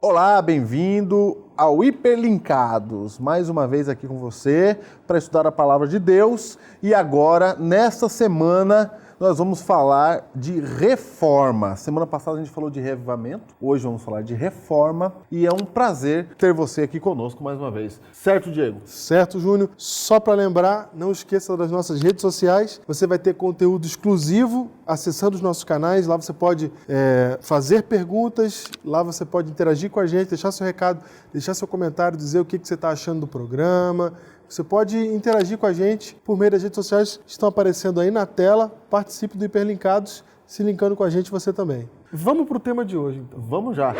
Olá, bem-vindo ao Hiperlinkados, mais uma vez aqui com você para estudar a Palavra de Deus. E agora, nesta semana, nós vamos falar de reforma. Semana passada a gente falou de reavivamento, hoje vamos falar de reforma e é um prazer ter você aqui conosco mais uma vez. Certo, Diego? Certo, Júnior. Só para lembrar, não esqueça das nossas redes sociais, você vai ter conteúdo exclusivo acessando os nossos canais, lá você pode fazer perguntas, lá você pode interagir com a gente, deixar seu recado, deixar seu comentário, dizer o que você está achando do programa. Você pode interagir com a gente por meio das redes sociais que estão aparecendo aí na tela. Participe do Hiperlinkados, se linkando com a gente você também. Vamos para o tema de hoje, então. Vamos já.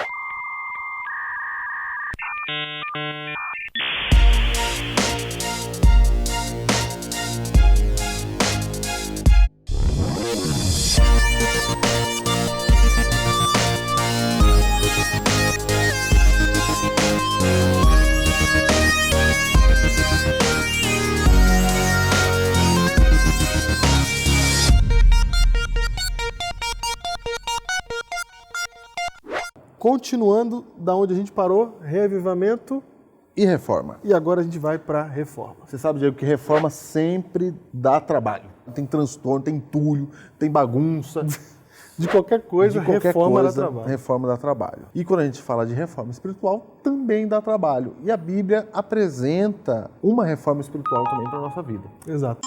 Continuando da onde a gente parou, reavivamento e reforma. E agora a gente vai para reforma. Você sabe, Diego, que reforma sempre dá trabalho. Tem transtorno, tem entulho, tem bagunça. De qualquer coisa, reforma dá trabalho. Reforma dá trabalho. E quando a gente fala de reforma espiritual, também dá trabalho. E a Bíblia apresenta uma reforma espiritual também para a nossa vida. Exato.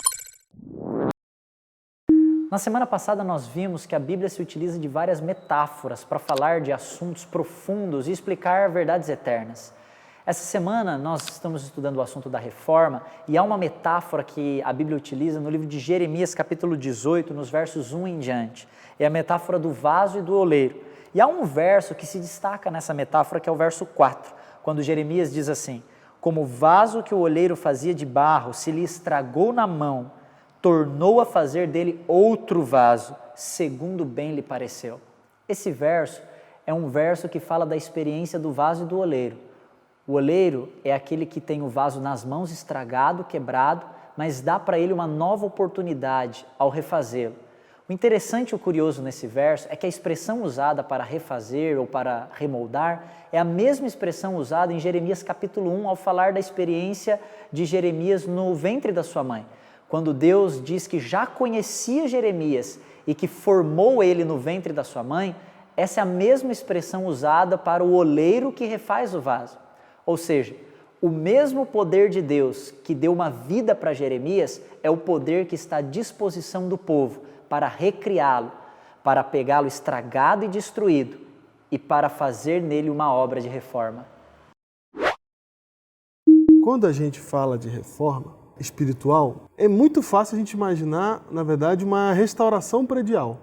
Na semana passada nós vimos que a Bíblia se utiliza de várias metáforas para falar de assuntos profundos e explicar verdades eternas. Essa semana nós estamos estudando o assunto da reforma e há uma metáfora que a Bíblia utiliza no livro de Jeremias, capítulo 18, nos versos 1 em diante. É a metáfora do vaso e do oleiro. E há um verso que se destaca nessa metáfora, que é o verso 4, quando Jeremias diz assim: como o vaso que o oleiro fazia de barro se lhe estragou na mão, tornou a fazer dele outro vaso, segundo bem lhe pareceu. Esse verso é um verso que fala da experiência do vaso e do oleiro. O oleiro é aquele que tem o vaso nas mãos estragado, quebrado, mas dá para ele uma nova oportunidade ao refazê-lo. O interessante e o curioso nesse verso é que a expressão usada para refazer ou para remoldar é a mesma expressão usada em Jeremias capítulo 1 ao falar da experiência de Jeremias no ventre da sua mãe. Quando Deus diz que já conhecia Jeremias e que formou ele no ventre da sua mãe, essa é a mesma expressão usada para o oleiro que refaz o vaso. Ou seja, o mesmo poder de Deus que deu uma vida para Jeremias é o poder que está à disposição do povo para recriá-lo, para pegá-lo estragado e destruído e para fazer nele uma obra de reforma. Quando a gente fala de reforma espiritual, é muito fácil a gente imaginar, na verdade, uma restauração predial.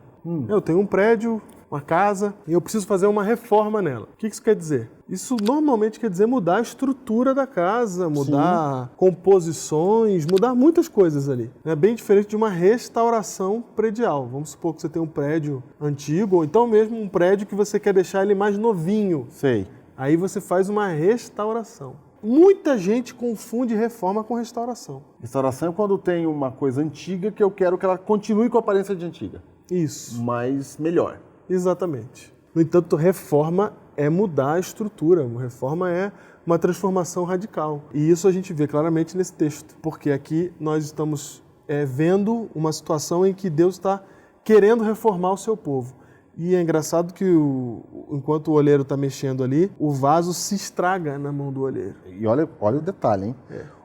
Eu tenho um prédio, uma casa, e eu preciso fazer uma reforma nela. O que isso quer dizer? Isso normalmente quer dizer mudar a estrutura da casa, mudar composições, mudar muitas coisas ali. É bem diferente de uma restauração predial. Vamos supor que você tem um prédio antigo, ou então mesmo um prédio que você quer deixar ele mais novinho. Sei. Aí você faz uma restauração. Muita gente confunde reforma com restauração. Restauração é quando tem uma coisa antiga que eu quero que ela continue com a aparência de antiga. Isso. Mas melhor. Exatamente. No entanto, reforma é mudar a estrutura. Reforma é uma transformação radical. E isso a gente vê claramente nesse texto. Porque aqui nós estamos vendo uma situação em que Deus está querendo reformar o seu povo. E é engraçado que enquanto o oleiro está mexendo ali, o vaso se estraga na mão do oleiro. E olha o detalhe, hein?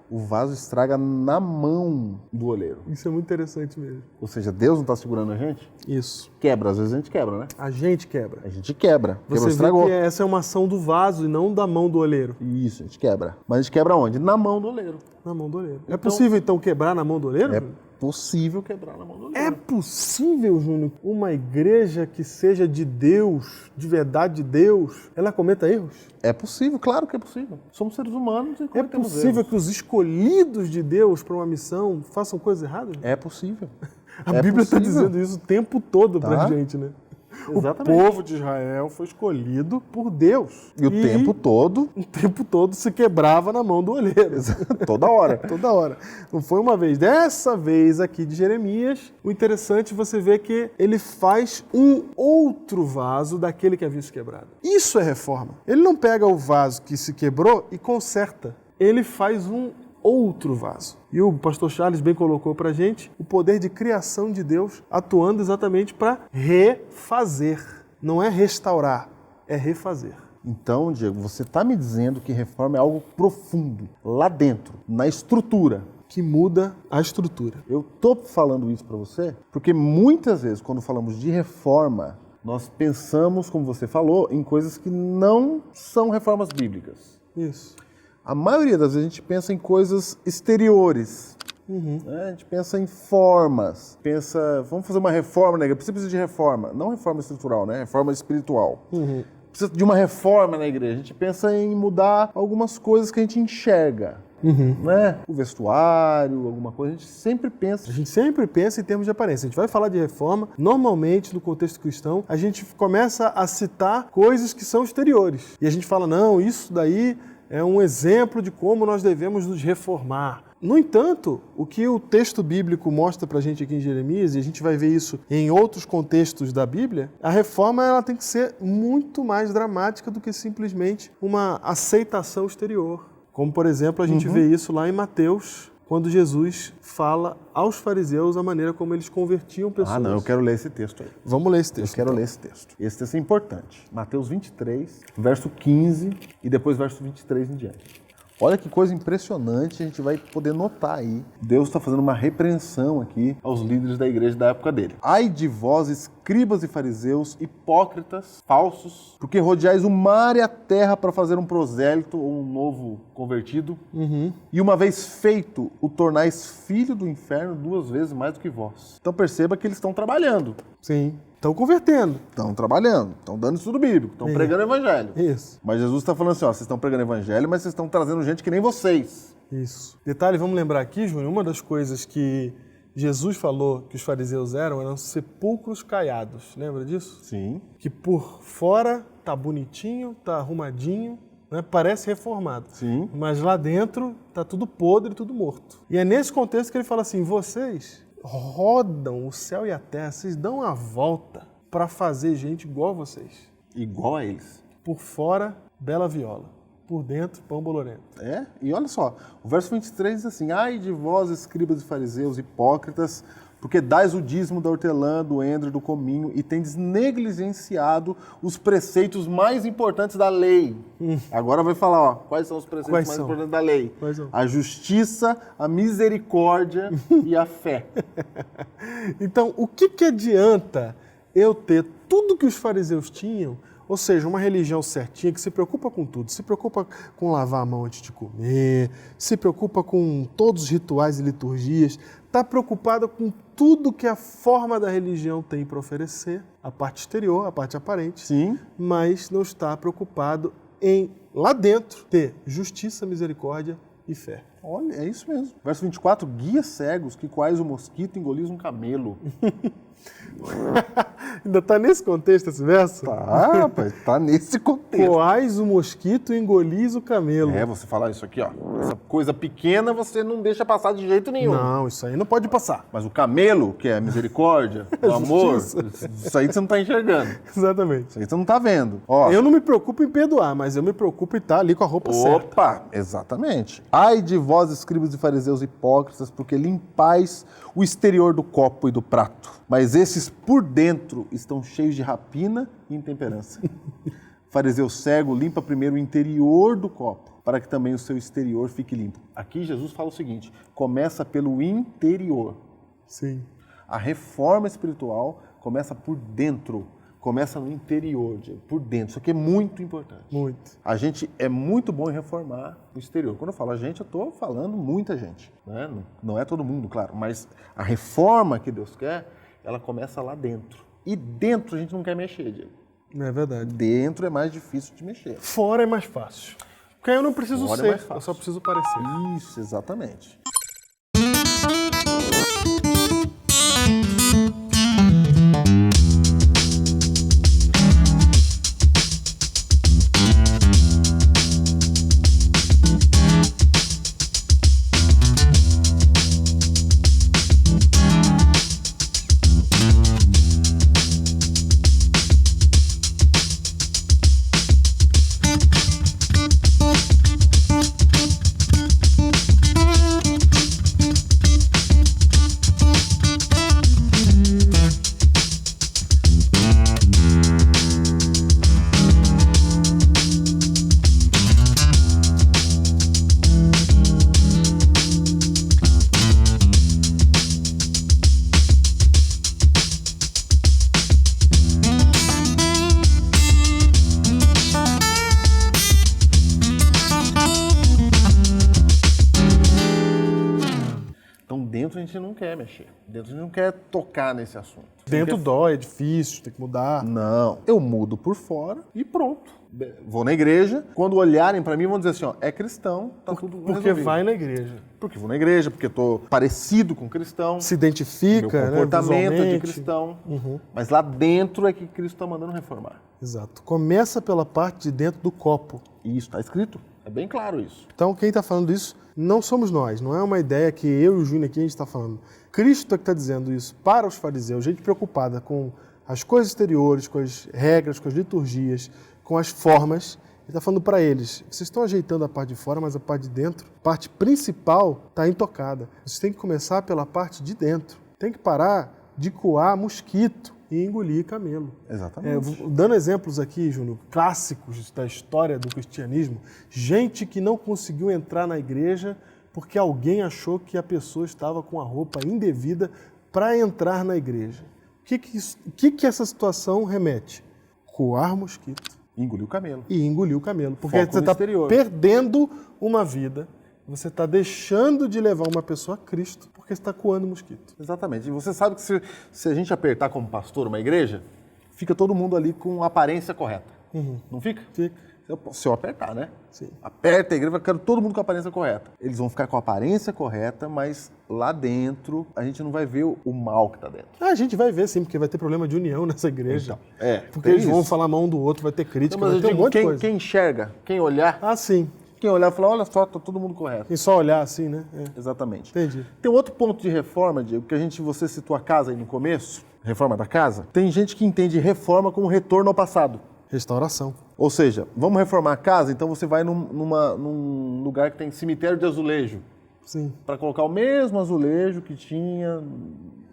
O vaso estraga na mão do oleiro. Isso é muito interessante mesmo. Ou seja, Deus não está segurando a gente? Isso. Quebra, às vezes a gente quebra, né? A gente quebra. A gente quebra. Você estragou. vê que essa é uma ação do vaso e não da mão do oleiro. Isso, a gente quebra. Mas a gente quebra onde? Na mão do oleiro. Na mão do oleiro. É possível, então, quebrar na mão do oleiro? É possível quebrar na mão do oleiro. É possível, Júnior, uma igreja que seja de Deus, de verdade de Deus, ela cometa erros? É possível, claro que é possível. Somos seres humanos e É cometemos possível erros. que os escolhidos de Deus para uma missão façam coisas erradas? É possível. A Bíblia está dizendo isso o tempo todo pra gente, né? Exatamente. O povo de Israel foi escolhido por Deus. E o tempo todo... O tempo todo se quebrava na mão do olheiro. Toda hora. Toda hora. Não foi uma vez. Dessa vez aqui de Jeremias, o interessante é você ver que ele faz um outro vaso daquele que havia se quebrado. Isso é reforma. Ele não pega o vaso que se quebrou e conserta. Ele faz um outro vaso. E o pastor Charles bem colocou pra gente o poder de criação de Deus atuando exatamente para refazer. Não é restaurar, é refazer. Então, Diego, você está me dizendo que reforma é algo profundo, lá dentro, na estrutura. Que muda a estrutura. Eu estou falando isso para você porque muitas vezes, quando falamos de reforma, nós pensamos, como você falou, em coisas que não são reformas bíblicas. Isso. A maioria das vezes a gente pensa em coisas exteriores. Né? A gente pensa em formas. Pensa, vamos fazer uma reforma na igreja. Você precisa de reforma. Não reforma estrutural, né? Reforma espiritual. Precisa de uma reforma na igreja. A gente pensa em mudar algumas coisas que a gente enxerga. Né? O vestuário, alguma coisa. A gente sempre pensa em termos de aparência. A gente vai falar de reforma, normalmente, no contexto cristão, a gente começa a citar coisas que são exteriores. E a gente fala, não, isso daí é um exemplo de como nós devemos nos reformar. No entanto, o que o texto bíblico mostra pra gente aqui em Jeremias, e a gente vai ver isso em outros contextos da Bíblia, a reforma ela tem que ser muito mais dramática do que simplesmente uma aceitação exterior. Como, por exemplo, a gente vê isso lá em Mateus, quando Jesus fala aos fariseus a maneira como eles convertiam pessoas. Ah, não, eu quero ler esse texto aí. Vamos ler esse texto. Eu quero ler esse texto. Esse texto é importante. Mateus 23, verso 15 e depois verso 23 em diante. Olha que coisa impressionante, a gente vai poder notar aí. Deus está fazendo uma repreensão aqui aos líderes da igreja da época dele. Ai de vós, escribas e fariseus, hipócritas, falsos, porque rodeais o mar e a terra para fazer um prosélito ou um novo convertido. E uma vez feito, o tornais filho do inferno 2 vezes mais do que vós. Então perceba que eles estão trabalhando. Sim. Estão convertendo. Estão trabalhando, estão dando estudo bíblico, estão pregando o evangelho. Isso. Mas Jesus está falando assim, ó, vocês estão pregando evangelho, mas vocês estão trazendo gente que nem vocês. Isso. Detalhe, vamos lembrar aqui, Júnior, uma das coisas que Jesus falou que os fariseus eram sepulcros caiados. Lembra disso? Sim. Que por fora tá bonitinho, tá arrumadinho, né? Parece reformado. Sim. Mas lá dentro tá tudo podre, tudo morto. E é nesse contexto que ele fala assim, vocês rodam o céu e a terra, vocês dão a volta para fazer gente igual a vocês. Igual a eles. Por fora, bela viola. Por dentro, pão bolorento. É, e olha só, o verso 23 diz assim, ai de vós, escribas e fariseus, hipócritas, porque dais o dízimo da hortelã, do endro e do cominho e tendes negligenciado os preceitos mais importantes da lei. Agora vai falar, ó, quais são os preceitos mais importantes da lei? Quais são? A justiça, a misericórdia e a fé. Então, o que adianta eu ter tudo que os fariseus tinham, ou seja, uma religião certinha que se preocupa com tudo, se preocupa com lavar a mão antes de comer, se preocupa com todos os rituais e liturgias, está preocupada com tudo que a forma da religião tem para oferecer, a parte exterior, a parte aparente, Sim. mas não está preocupado em, lá dentro, ter justiça, misericórdia e fé. Olha, é isso mesmo. Verso 24, guia cegos, que quais o mosquito engolis um camelo. Ainda está nesse contexto esse verso? Tá, rapaz, tá nesse contexto. Coais o mosquito e engolis o camelo. É, você falar isso aqui, ó. Essa coisa pequena você não deixa passar de jeito nenhum. Não, isso aí não pode passar. Mas o camelo, que é a misericórdia, o amor, isso aí você não tá enxergando. Exatamente. Isso aí você não tá vendo. Ó, Eu não me preocupo em perdoar, mas eu me preocupo em estar ali com a roupa certa. opa, exatamente. Ai de vós, escribas e fariseus hipócritas, porque limpais o exterior do copo e do prato, mas esses por dentro estão cheios de rapina e intemperança. Fariseu cego, limpa primeiro o interior do copo, para que também o seu exterior fique limpo. Aqui Jesus fala o seguinte, começa pelo interior. Sim. A reforma espiritual começa por dentro, começa no interior, por dentro. Isso aqui é muito importante. Muito. A gente é muito bom em reformar o exterior. Quando eu falo a gente, eu estou falando muita gente. Né? Não é todo mundo, claro, mas a reforma que Deus quer, ela começa lá dentro. E dentro a gente não quer mexer, Diego. É verdade. Dentro é mais difícil de mexer. Fora é mais fácil. Porque aí eu não preciso Fora é ser, mais fácil. eu só preciso parecer. Isso, exatamente. a gente não quer mexer. Dentro a gente não quer tocar nesse assunto. Dentro dói, é difícil, tem que mudar. Não, eu mudo por fora e pronto. Vou na igreja, quando olharem pra mim vão dizer assim, ó, é cristão, tá tudo Porque resolvido. vai na igreja. Porque vou na igreja, porque tô parecido com cristão. Se identifica, Meu comportamento é de visualmente. cristão. Mas lá dentro é que Cristo está mandando reformar. Exato. Começa pela parte de dentro do copo. E isso está escrito. É bem claro isso. Então, quem está falando isso não somos nós. Não é uma ideia que eu e o Júnior aqui a gente está falando. Cristo é que está dizendo isso para os fariseus, gente preocupada com as coisas exteriores, com as regras, com as liturgias, com as formas. Ele está falando para eles, vocês estão ajeitando a parte de fora, mas a parte de dentro, a parte principal está intocada. Vocês têm que começar pela parte de dentro. Tem que parar de coar mosquito e engolir camelo. Exatamente. Dando exemplos aqui, Júnior, clássicos da história do cristianismo, gente que não conseguiu entrar na igreja porque alguém achou que a pessoa estava com a roupa indevida para entrar na igreja. O que essa situação remete? Coar mosquito. Engoliu o camelo. E engoliu o camelo. Porque Foco você no está exterior. perdendo uma vida, você está deixando de levar uma pessoa a Cristo porque você está coando mosquito. Exatamente. E você sabe que se a gente apertar como pastor uma igreja, fica todo mundo ali com a aparência correta. Não fica? Fica. Se eu apertar, né? Sim. Aperta a igreja, eu quero todo mundo com a aparência correta. Eles vão ficar com a aparência correta, mas lá dentro a gente não vai ver o mal que está dentro. A gente vai ver sim, porque vai ter problema de união nessa igreja. Então, porque tem eles vão isso. falar mal um do outro, vai ter crítica, Não, mas vai eu ter um digo, monte de coisa. quem enxerga, quem olhar, Ah, sim. quem olhar e falar, olha só, tá todo mundo correto. Quem só olhar assim, né? É. Exatamente. Entendi. Tem um outro ponto de reforma, Diego, que você citou a casa aí no começo, reforma da casa. Tem gente que entende reforma como retorno ao passado. Restauração. Ou seja, vamos reformar a casa, então você vai num lugar que tem cemitério de azulejo, Sim. para colocar o mesmo azulejo que tinha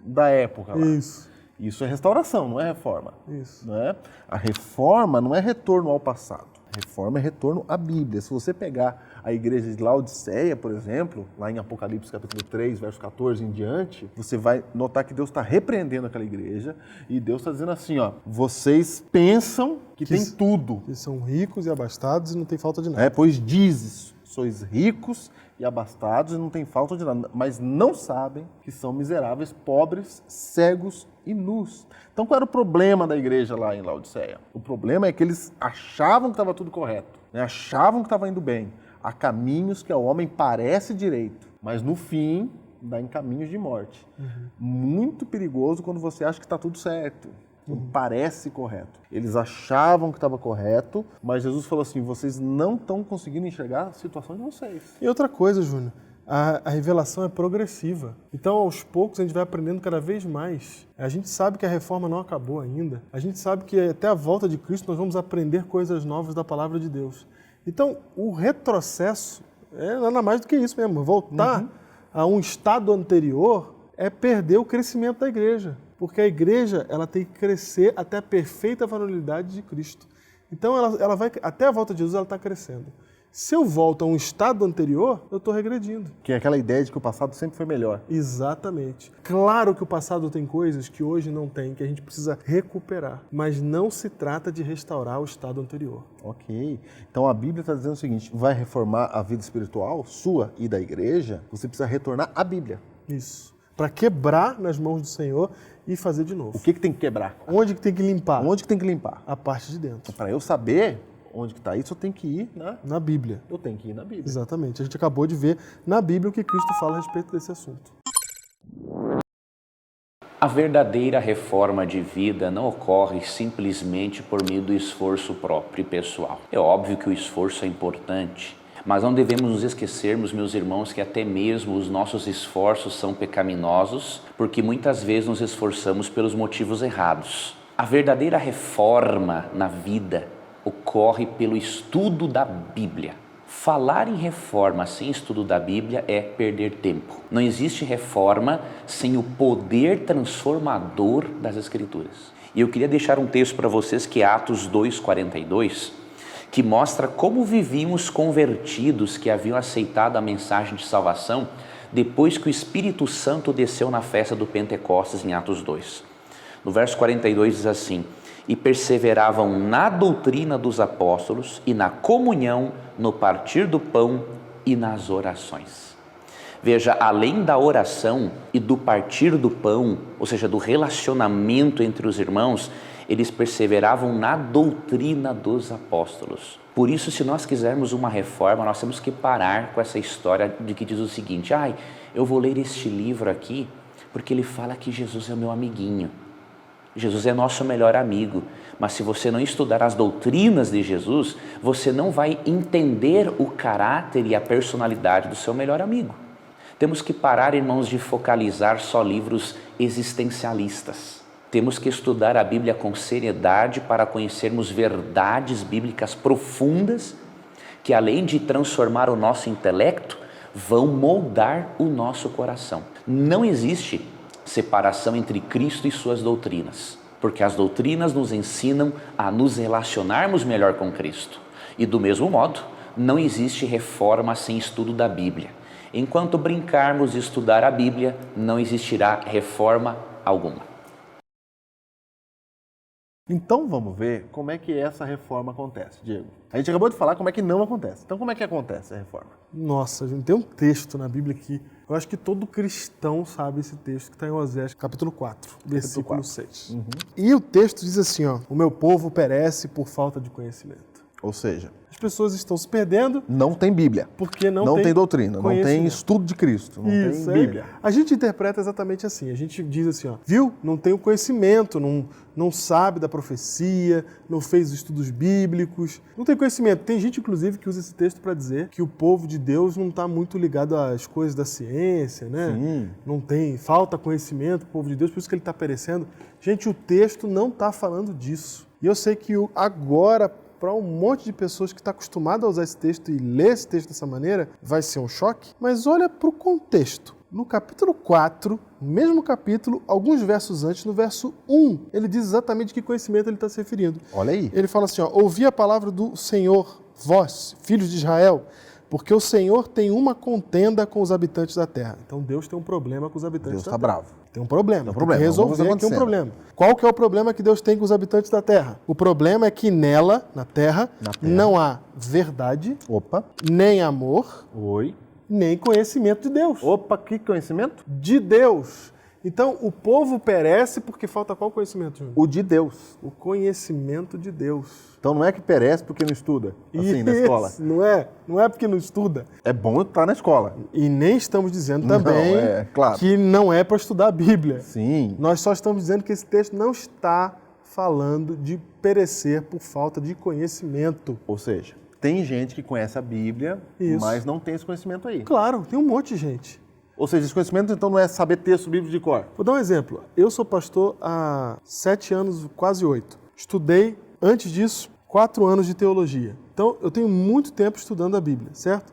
da época lá. Isso. Isso é restauração, não é reforma. Isso. Não é? A reforma não é retorno ao passado. A reforma é retorno à Bíblia. Se você pegar a igreja de Laodiceia, por exemplo, lá em Apocalipse capítulo 3, verso 14 em diante, você vai notar que Deus está repreendendo aquela igreja e Deus está dizendo assim, ó, vocês pensam que tem tudo. Que são ricos e abastados e não tem falta de nada. Pois dizes, sois ricos e abastados e não tem falta de nada, mas não sabem que são miseráveis, pobres, cegos e nus. Então qual era o problema da igreja lá em Laodiceia? O problema é que eles achavam que estava tudo correto, né? Achavam que estava indo bem. Há caminhos que ao homem parece direito, mas no fim dá em caminhos de morte. Muito perigoso quando você acha que está tudo certo. Parece correto. Eles achavam que estava correto, mas Jesus falou assim, vocês não estão conseguindo enxergar a situação de vocês. E outra coisa, Júnior, a revelação é progressiva. Então, aos poucos, a gente vai aprendendo cada vez mais. A gente sabe que a reforma não acabou ainda. A gente sabe que até a volta de Cristo nós vamos aprender coisas novas da palavra de Deus. Então, o retrocesso é nada mais do que isso mesmo. Voltar a um estado anterior é perder o crescimento da igreja. Porque a igreja ela tem que crescer até a perfeita varonilidade de Cristo. Então, ela vai, até a volta de Jesus, ela está crescendo. Se eu volto a um estado anterior, eu estou regredindo. Que é aquela ideia de que o passado sempre foi melhor. Exatamente. Claro que o passado tem coisas que hoje não tem, que a gente precisa recuperar. Mas não se trata de restaurar o estado anterior. Ok. Então a Bíblia está dizendo o seguinte, vai reformar a vida espiritual sua e da igreja, você precisa retornar à Bíblia. Isso. Para quebrar nas mãos do Senhor e fazer de novo. O que tem que quebrar? Onde que tem que limpar? Onde que tem que limpar? A parte de dentro. Para eu saber onde que está isso, eu tenho que ir, né? Na Bíblia. Eu tenho que ir na Bíblia. Exatamente. A gente acabou de ver na Bíblia o que Cristo fala a respeito desse assunto. A verdadeira reforma de vida não ocorre simplesmente por meio do esforço próprio e pessoal. É óbvio que o esforço é importante, mas não devemos nos esquecermos, meus irmãos, que até mesmo os nossos esforços são pecaminosos, porque muitas vezes nos esforçamos pelos motivos errados. A verdadeira reforma na vida ocorre pelo estudo da Bíblia. Falar em reforma sem estudo da Bíblia é perder tempo. Não existe reforma sem o poder transformador das Escrituras. E eu queria deixar um texto para vocês que é Atos 2:42, que mostra como viviam os convertidos que haviam aceitado a mensagem de salvação depois que o Espírito Santo desceu na festa do Pentecostes em Atos 2. No verso 42 diz assim: e perseveravam na doutrina dos apóstolos e na comunhão, no partir do pão e nas orações. Veja, além da oração e do partir do pão, ou seja, do relacionamento entre os irmãos, eles perseveravam na doutrina dos apóstolos. Por isso, se nós quisermos uma reforma, nós temos que parar com essa história de que diz o seguinte: eu vou ler este livro aqui porque ele fala que Jesus é o meu amiguinho. Jesus é nosso melhor amigo. Mas se você não estudar as doutrinas de Jesus, você não vai entender o caráter e a personalidade do seu melhor amigo. Temos que parar, irmãos, de focalizar só livros existencialistas. Temos que estudar a Bíblia com seriedade para conhecermos verdades bíblicas profundas que, além de transformar o nosso intelecto, vão moldar o nosso coração. Não existe separação entre Cristo e suas doutrinas, porque as doutrinas nos ensinam a nos relacionarmos melhor com Cristo. E do mesmo modo, não existe reforma sem estudo da Bíblia. Enquanto brincarmos de estudar a Bíblia, não existirá reforma alguma. Então vamos ver como é que essa reforma acontece, Diego. A gente acabou de falar como é que não acontece. Então como é que acontece a reforma? Nossa, gente, tem um texto na Bíblia que eu acho que todo cristão sabe esse texto, que está em Oséias, capítulo 4, versículo 6. E o texto diz assim, o meu povo perece por falta de conhecimento. Ou seja, as pessoas estão se perdendo. Não tem Bíblia. Porque não tem doutrina, não tem estudo de Cristo, não tem Bíblia. A gente interpreta exatamente assim. A gente diz assim, viu? Não tem o conhecimento, não sabe da profecia, não fez os estudos bíblicos, não tem conhecimento. Tem gente, inclusive, que usa esse texto para dizer que o povo de Deus não está muito ligado às coisas da ciência, né? Sim. Não tem, falta conhecimento, o povo de Deus, por isso que ele está perecendo. Gente, o texto não está falando disso. E eu sei que agora, para um monte de pessoas que está acostumado a usar esse texto e ler esse texto dessa maneira, vai ser um choque. Mas olha para o contexto. No capítulo 4, mesmo capítulo, alguns versos antes, no verso 1, ele diz exatamente que conhecimento ele está se referindo. Olha aí. Ele fala assim, ouvi a palavra do Senhor, vós, filhos de Israel, porque o Senhor tem uma contenda com os habitantes da terra. Então Deus tem um problema com os habitantes da terra. Deus está bravo. Tem um problema. Tem que resolver aqui um problema. Qual que é o problema que Deus tem com os habitantes da terra? O problema é que nela, na terra, não há verdade, nem amor, nem conhecimento de Deus. Que conhecimento? De Deus. Então, o povo perece porque falta qual conhecimento, Júnior? O de Deus. O conhecimento de Deus. Então não é que perece porque não estuda, assim, na escola. Não é porque não estuda. É bom estar na escola. E nem estamos dizendo também que não é para estudar a Bíblia. Sim. Nós só estamos dizendo que esse texto não está falando de perecer por falta de conhecimento. Ou seja, tem gente que conhece a Bíblia, mas não tem esse conhecimento aí. Claro, tem um monte de gente. Ou seja, esse conhecimento então não é saber texto bíblico de cor. Vou dar um exemplo. Eu sou pastor há 7 anos, quase 8. Estudei, antes disso, 4 anos de teologia. Então, eu tenho muito tempo estudando a Bíblia, certo?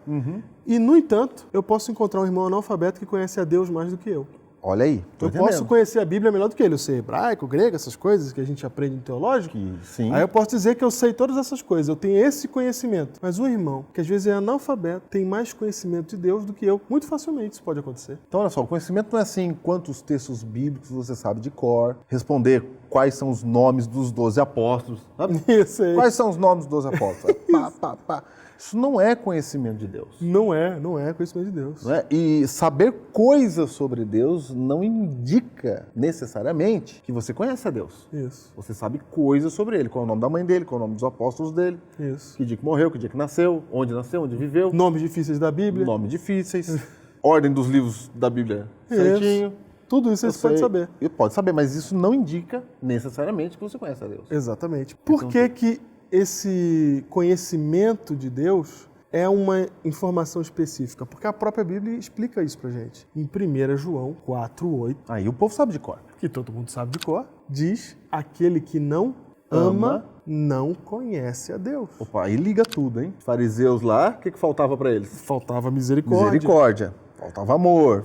E, no entanto, eu posso encontrar um irmão analfabeto que conhece a Deus mais do que eu. Olha aí, eu posso conhecer a Bíblia melhor do que ele. Eu sei hebraico, grego, essas coisas que a gente aprende em teológico. Sim. Aí eu posso dizer que eu sei todas essas coisas, eu tenho esse conhecimento. Mas um irmão, que às vezes é analfabeto, tem mais conhecimento de Deus do que eu. Muito facilmente isso pode acontecer. Então, olha só, o conhecimento não é assim quantos textos bíblicos você sabe de cor, responder quais são os nomes dos 12 apóstolos. Sabe? Isso aí. Quais são os nomes dos 12 apóstolos? Isso não é conhecimento de Deus. Não é conhecimento de Deus. Não é? E saber coisas sobre Deus não indica necessariamente que você conhece a Deus. Isso. Você sabe coisas sobre Ele, qual é o nome da mãe dele, qual é o nome dos apóstolos dele, Isso. que dia que morreu, que dia que nasceu, onde viveu. Nomes difíceis da Bíblia. Nomes difíceis, ordem dos livros da Bíblia certinho. Tudo isso você pode saber. Pode saber, mas isso não indica necessariamente que você conhece a Deus. Exatamente. Por que esse conhecimento de Deus é uma informação específica? Porque a própria Bíblia explica isso pra gente. Em 1 João 4:8, aí o povo sabe de cor. Que todo mundo sabe de cor, diz: aquele que não ama não conhece a Deus. Aí liga tudo, hein? Os fariseus lá, o que faltava para eles? Faltava misericórdia. Faltava amor.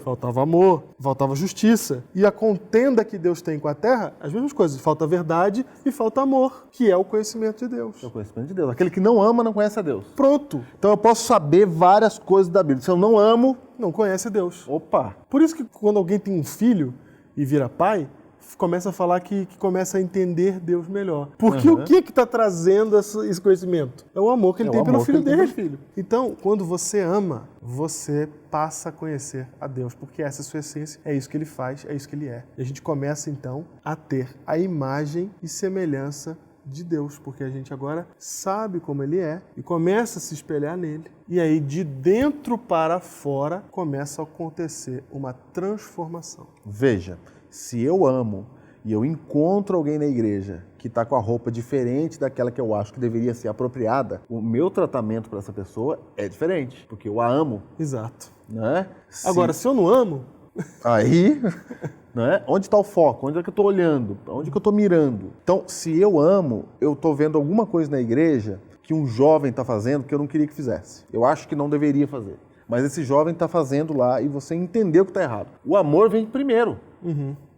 Faltava justiça. E a contenda que Deus tem com a terra, as mesmas coisas. Falta verdade e falta amor, que é o conhecimento de Deus. É o conhecimento de Deus. Aquele que não ama não conhece a Deus. Pronto. Então eu posso saber várias coisas da Bíblia. Se eu não amo... não conhece a Deus. Opa! Por isso que quando alguém tem um filho e vira pai, começa a falar que começa a entender Deus melhor. Porque o que está trazendo esse conhecimento? É o amor que ele tem pelo filho dele. Então, quando você ama, você passa a conhecer a Deus, porque essa é a sua essência, é isso que ele faz, é isso que ele é. E a gente começa, então, a ter a imagem e semelhança de Deus, porque a gente agora sabe como ele é e começa a se espelhar nele. E aí, de dentro para fora, começa a acontecer uma transformação. Veja, se eu amo e eu encontro alguém na igreja que está com a roupa diferente daquela que eu acho que deveria ser apropriada, o meu tratamento para essa pessoa é diferente, porque eu a amo. Exato. Né? Agora, se eu não amo... Aí, né? Onde está o foco? Onde é que eu estou olhando? Onde é que eu estou mirando? Então, se eu amo, eu estou vendo alguma coisa na igreja que um jovem está fazendo que eu não queria que fizesse. Eu acho que não deveria fazer. Mas esse jovem está fazendo lá e você entendeu que está errado. O amor vem primeiro.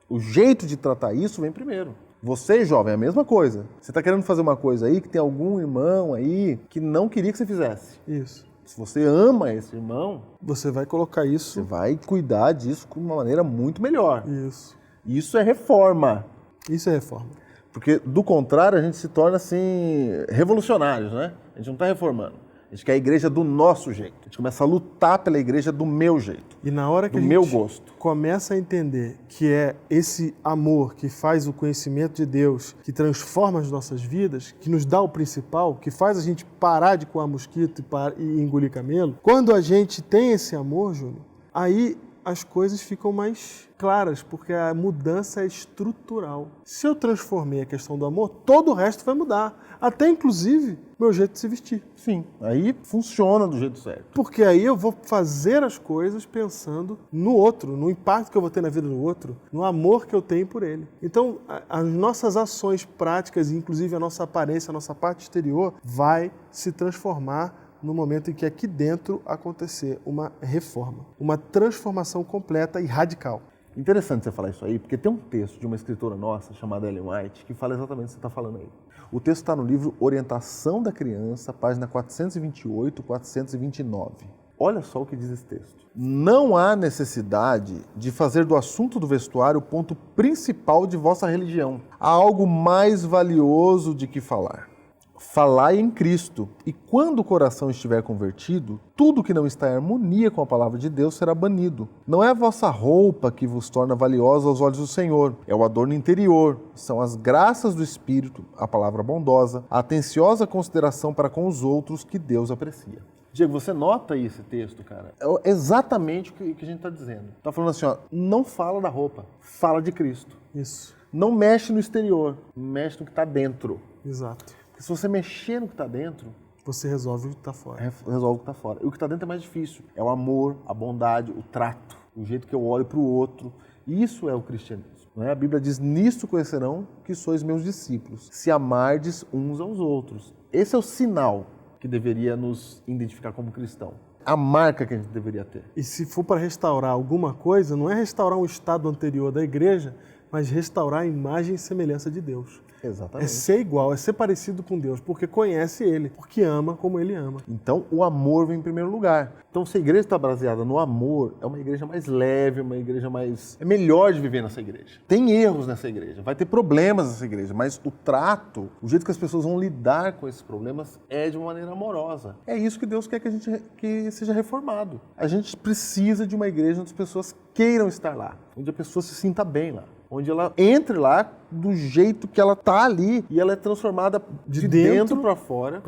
O jeito de tratar isso vem primeiro. Você, jovem, é a mesma coisa. Você está querendo fazer uma coisa aí que tem algum irmão aí que não queria que você fizesse. Isso. Se você ama esse irmão, você vai colocar isso... Você vai cuidar disso de uma maneira muito melhor. Isso. Isso é reforma. Isso é reforma. Porque, do contrário, a gente se torna, assim, revolucionários, né? A gente não está reformando. A gente quer a igreja do nosso jeito. A gente começa a lutar pela igreja do meu jeito. E na hora que do a gente meu gosto. Começa a entender que é esse amor que faz o conhecimento de Deus, que transforma as nossas vidas, que nos dá o principal, que faz a gente parar de coar mosquito e engolir camelo. Quando a gente tem esse amor, Júnior, aí as coisas ficam mais claras, porque a mudança é estrutural. Se eu transformei a questão do amor, todo o resto vai mudar. Até, inclusive, meu jeito de se vestir. Sim, aí funciona do jeito certo. Porque aí eu vou fazer as coisas pensando no outro, no impacto que eu vou ter na vida do outro, no amor que eu tenho por ele. Então, as nossas ações práticas, inclusive a nossa aparência, a nossa parte exterior, vai se transformar no momento em que aqui dentro acontecer uma reforma, uma transformação completa e radical. Interessante você falar isso aí, porque tem um texto de uma escritora nossa, chamada Ellen White, que fala exatamente o que você está falando aí. O texto está no livro Orientação da Criança, página 428, 429. Olha só o que diz esse texto. Não há necessidade de fazer do assunto do vestuário o ponto principal de vossa religião. Há algo mais valioso de que falar. Falai em Cristo, e quando o coração estiver convertido, tudo que não está em harmonia com a palavra de Deus será banido. Não é a vossa roupa que vos torna valiosa aos olhos do Senhor, é o adorno interior, são as graças do Espírito, a palavra bondosa, a atenciosa consideração para com os outros que Deus aprecia. Diego, você nota aí esse texto, cara? É exatamente o que a gente está dizendo. Está falando assim, ó, não fala da roupa, fala de Cristo. Isso. Não mexe no exterior, mexe no que está dentro. Exato. Se você mexer no que está dentro, você resolve o que está fora. Resolve o que está fora. E o que está dentro é mais difícil. É o amor, a bondade, o trato, o jeito que eu olho para o outro. Isso é o cristianismo. Não é? A Bíblia diz, nisto conhecerão que sois meus discípulos, se amardes uns aos outros. Esse é o sinal que deveria nos identificar como cristão. A marca que a gente deveria ter. E se for para restaurar alguma coisa, não é restaurar um estado anterior da igreja, mas restaurar a imagem e semelhança de Deus. Exatamente. É ser igual, é ser parecido com Deus, porque conhece Ele, porque ama como Ele ama. Então, o amor vem em primeiro lugar. Então, se a igreja está baseada no amor, é uma igreja mais leve, uma igreja mais... É melhor de viver nessa igreja. Tem erros nessa igreja, vai ter problemas nessa igreja, mas o trato, o jeito que as pessoas vão lidar com esses problemas é de uma maneira amorosa. É isso que Deus quer que seja reformado. A gente precisa de uma igreja onde as pessoas queiram estar lá, onde a pessoa se sinta bem lá. Onde ela entre lá do jeito que ela está ali e ela é transformada de dentro para fora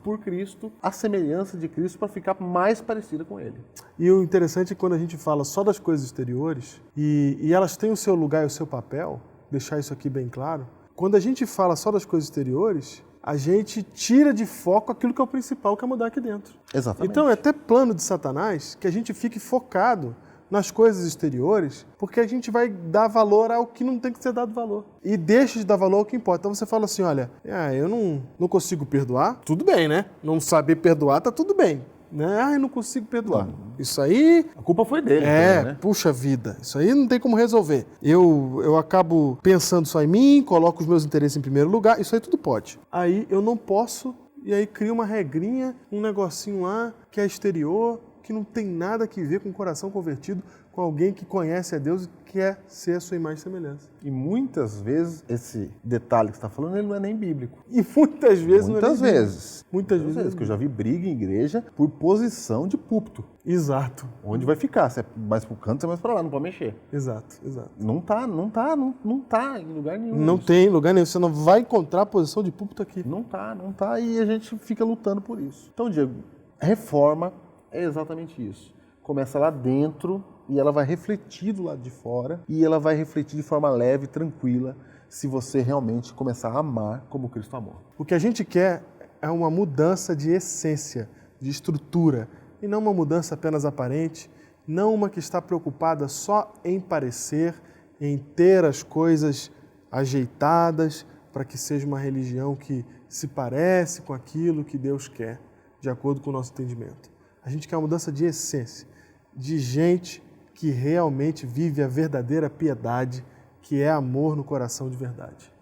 por Cristo, a semelhança de Cristo, para ficar mais parecida com Ele. E o interessante é que quando a gente fala só das coisas exteriores e elas têm o seu lugar e o seu papel, deixar isso aqui bem claro, quando a gente fala só das coisas exteriores, a gente tira de foco aquilo que é o principal, que é mudar aqui dentro. Exatamente. Então é até plano de Satanás que a gente fique focado nas coisas exteriores, porque a gente vai dar valor ao que não tem que ser dado valor. E deixa de dar valor ao que importa. Então você fala assim, olha, eu não consigo perdoar, tudo bem, né? Não saber perdoar, tá tudo bem. Né? Eu não consigo perdoar. Isso aí... A culpa foi dele. Né? Puxa vida, isso aí não tem como resolver. Eu acabo pensando só em mim, coloco os meus interesses em primeiro lugar, isso aí tudo pode. Aí eu não posso, e aí cria uma regrinha, um negocinho lá, que é exterior, que não tem nada a ver com o coração convertido, com alguém que conhece a Deus e quer ser a sua imagem e semelhança. E muitas vezes esse detalhe que você está falando, ele não é nem bíblico. E muitas vezes não é Muitas nem bíblico. vezes. Muitas vezes. Que eu já vi briga em igreja por posição de púlpito. Exato. Onde vai ficar? Se é mais pro canto, se é mais para lá, não pode mexer. Exato. Não tá em lugar nenhum. Não tem lugar nenhum. Você não vai encontrar a posição de púlpito aqui. Não tá, e a gente fica lutando por isso. Então, Diego, reforma é exatamente isso. Começa lá dentro e ela vai refletir do lado de fora e ela vai refletir de forma leve, tranquila, se você realmente começar a amar como Cristo amou. O que a gente quer é uma mudança de essência, de estrutura, e não uma mudança apenas aparente, não uma que está preocupada só em parecer, em ter as coisas ajeitadas para que seja uma religião que se parece com aquilo que Deus quer, de acordo com o nosso entendimento. A gente quer uma mudança de essência, de gente que realmente vive a verdadeira piedade, que é amor no coração de verdade.